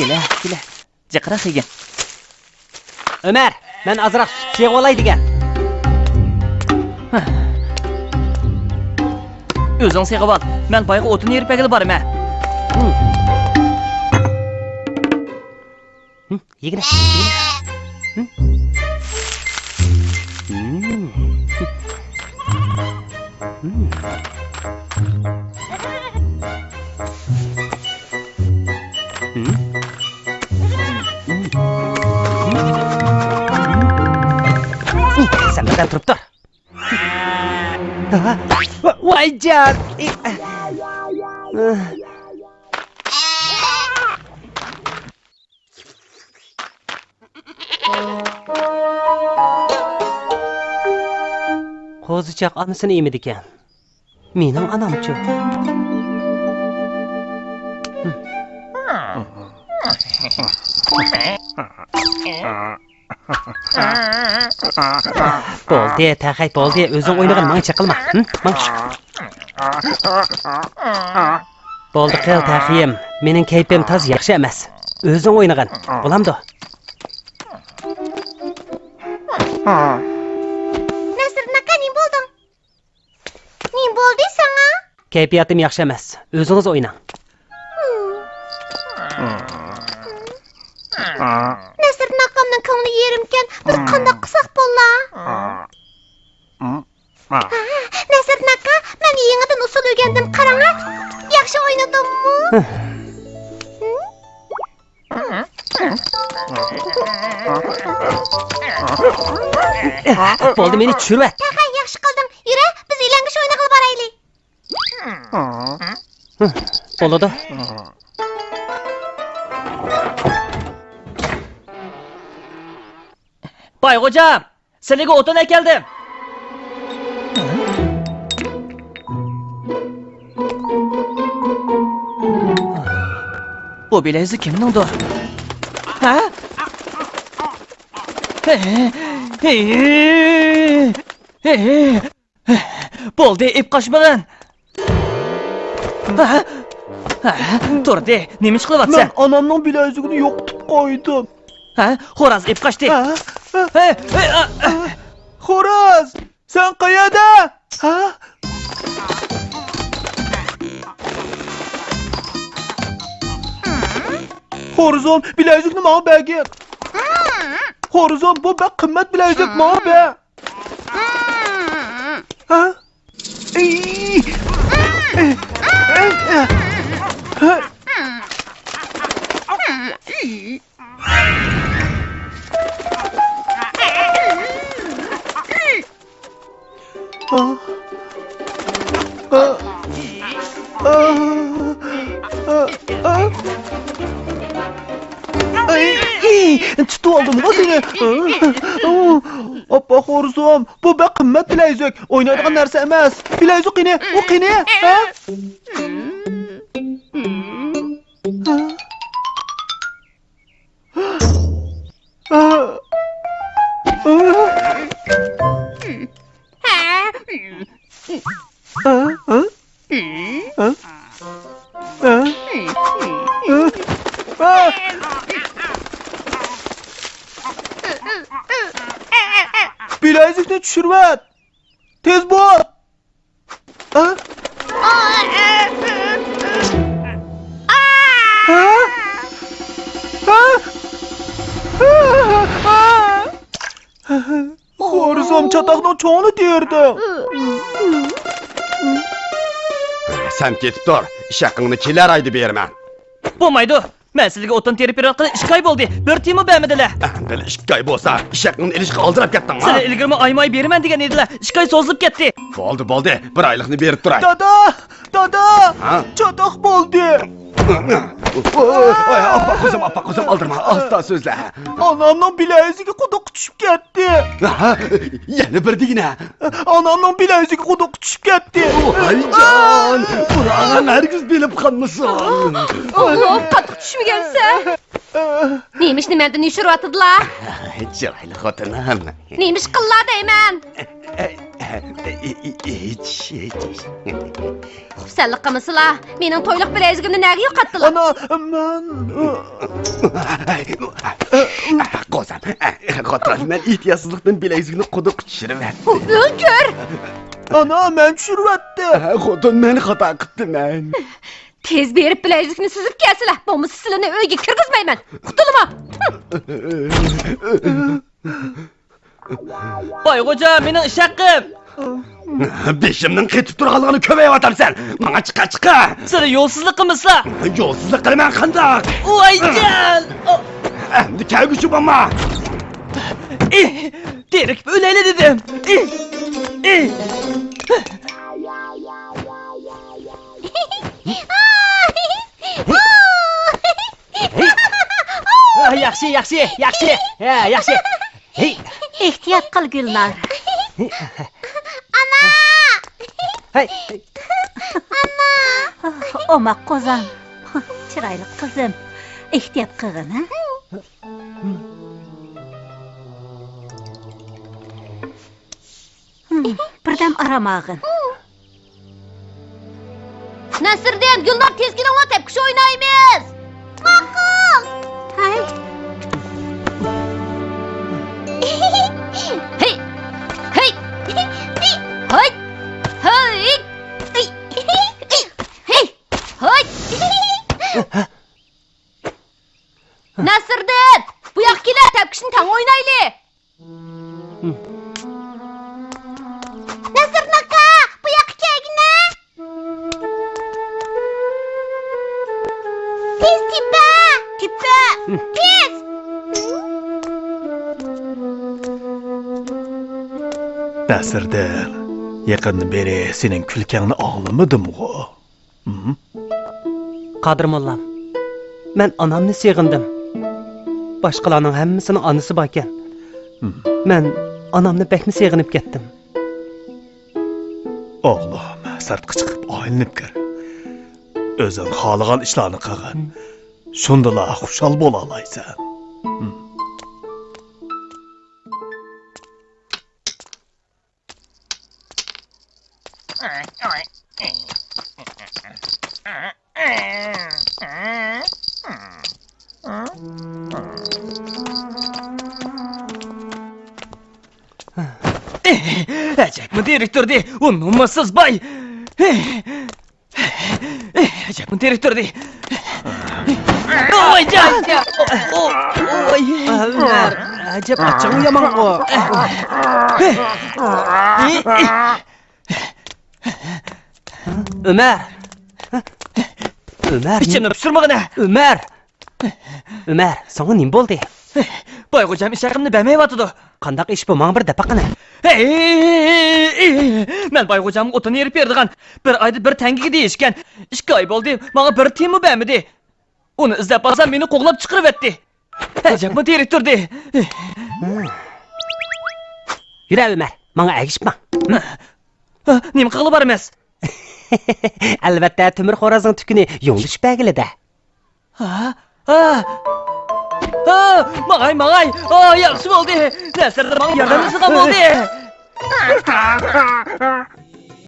Kele. Cıqıra xegen. Ömer, ben azırak şey olay digen. Özün seğib al. Men bayğı otunu yerip egili barım ha. Yegine. Sen neden durup dur? Vay can! Qo'zichoq onasini emidi ekan. Mening onam-chi. Bo'ldi, taqay bo'ldi. O'zing o'ynagin, menga chiqilma. Bo'ldi, qil taqiyim. Mening kayfim toz yaxshi emas. O'zing o'ynagin. Bo'lamdi. Kayfiyatim yaxshi emas. O'zingiz o'ynang. Nasriddin akamning ko'ngli yerimkan, biz qanday qilsak bo'la? Nasriddin aka, men yangidan usul o'rgandim, qarang. Yaxshi o'ynadimmi? Bo'ldi, meni tushirib. Taqay, yaxshi qildim. Yura, biz ilangish o'yini qilib boraylik. Bo'ladi. Bay hocam, sizlarga o'tin keldim. Bu bilezi kimningdir? Ha? Bo'ldi, ip qochmagan. Turdi, nima ish qilyapsan? Men onamning bilaguzugini yo'qotib qo'ydim. Ha? Xo'roz ip qochdi. Xo'roz, sen qayerda? Ha? Xo'rozom, bilaguzugni menga bergin. Xo'rozom, bu bak qimmat bilaguzug menga ber. Ha? Tutib oldim seni. Oppa xo'rozom, bu bak qimmat bilaguzug. O'ynaydigan narsa emas. Bilaguzug qani, u qani? Ha? Bilaguzugni tushirvat. Tez bo'l. Xo'rozom, chatoqning cho'ngini terdi. Sen ketib tur. Ish haqingni kelar oyda berman. Bo'lmaydi. Men sizlarga o'tin terib berayotgan 2 oy bo'ldi. Bir tiyimi bermadilar. Endi 2 oy bo'lsa, ish haqingni ilishga oldirib ketdingmi? Sizlar ilgirma oymay beraman degan edilar. 2 oy so'zilib ketdi. Bo'ldi. 1 oylikni berib turay. Dada! Chatoq bo'ldi. Appa kuzum aldırma. Asta so'zla. Onamning bilagiga quduq tushib ketdi. Yana bir degina. Onamning bilagiga quduq tushib ketdi. Ayjon, buni hargiz bilib qolmasin. Oğlum, qattiq tushmagansa. Neymiş nimenden yushiryaptilar? Chiroyli xotinim. Neymiş qillar deyman? Hiç. Xursandlik qilmasizlar. Mening to'yliq bilezigimni nega yo'qotdilar? Ana, men... Qozam, xotirani men ehtiyotsizlikdan bilagizlikni quduq tushirib O'lgur! Ana, men tushirvatdi. Xotin men xato qildim. Tez berib bilezikni sizib kelsizlar. Bo'lmasa sizlarni uyga kirgizmayman. Qutulma. Boyxo'ja, mening ish haqqim. Beshimning ketib turganligini ko'payayotamsan. Menga chiqa. Sizlar yo'lsizlik qilmasizlar. Yo'lsizlik qilman qandoq? Voyjan! Endi kelguchi bo'lma. Derik o'layli dedim. Yaxshi. Ha, yaxshi. Hey, Ehtiyot qil Gulnar. Hey, Oma qozon. Chiroyli qizim. Ehtiyot qilgin, ha? Birdam aramag'in. Nasriddin, Gulnar tezgina o'la tepkish o'ynaymiz. Ma'qul. Hay. Hey. Hey. Hay. Hay. Hey. Hay. Nasriddin, bu yoqqa kel, tepkishni tang o'ynayli. Nasriddin aka, bu yoqqa kelgina. Tez tipa. Tez. Nasirdir, yaqinni beri sening kulkangni ağlamadım-g'o. Qadir mollam. Men anamni seg'indim. Boshqalarning hammasining onasi bor ekan. Men anamni bekni seg'inib ketdim. Oğlum, sirtqa chiqib aylanib kir. O'zing xohlagan ishlarni qilgin. Shundala xushal bo'la olaysan. Acayip direktör de, o numarsız bay. Acayip direktör de. Voyjan! Oy. Ömer, ajab achchig'im yomon-ku. Ömer. Ömer. İçimden pişirmagina. Ömer. Ömer, sana nima bo'ldi? Boyxo'jam ish haqimni bermayapti. Qandaq ish bu? Menga bir dapaqana. Men boyxo'jamga o'tin yerib berdigan. Bir oyda bir tangiga deyishgan. 2 oy bo'ldi, menga bir tiyinmi bermadi. Uni izlab borsam meni qo'g'lab chiqarib etdi. Ajabmi direktor de. Yura Ömer, menga agishma. Nima qilib bor emas? Albatta, Timur xo'rozning tukini yo'nlish bagilida. Mağay. Yaxshi bo'ldi. Nasr menga yordam qilgan bo'ldi.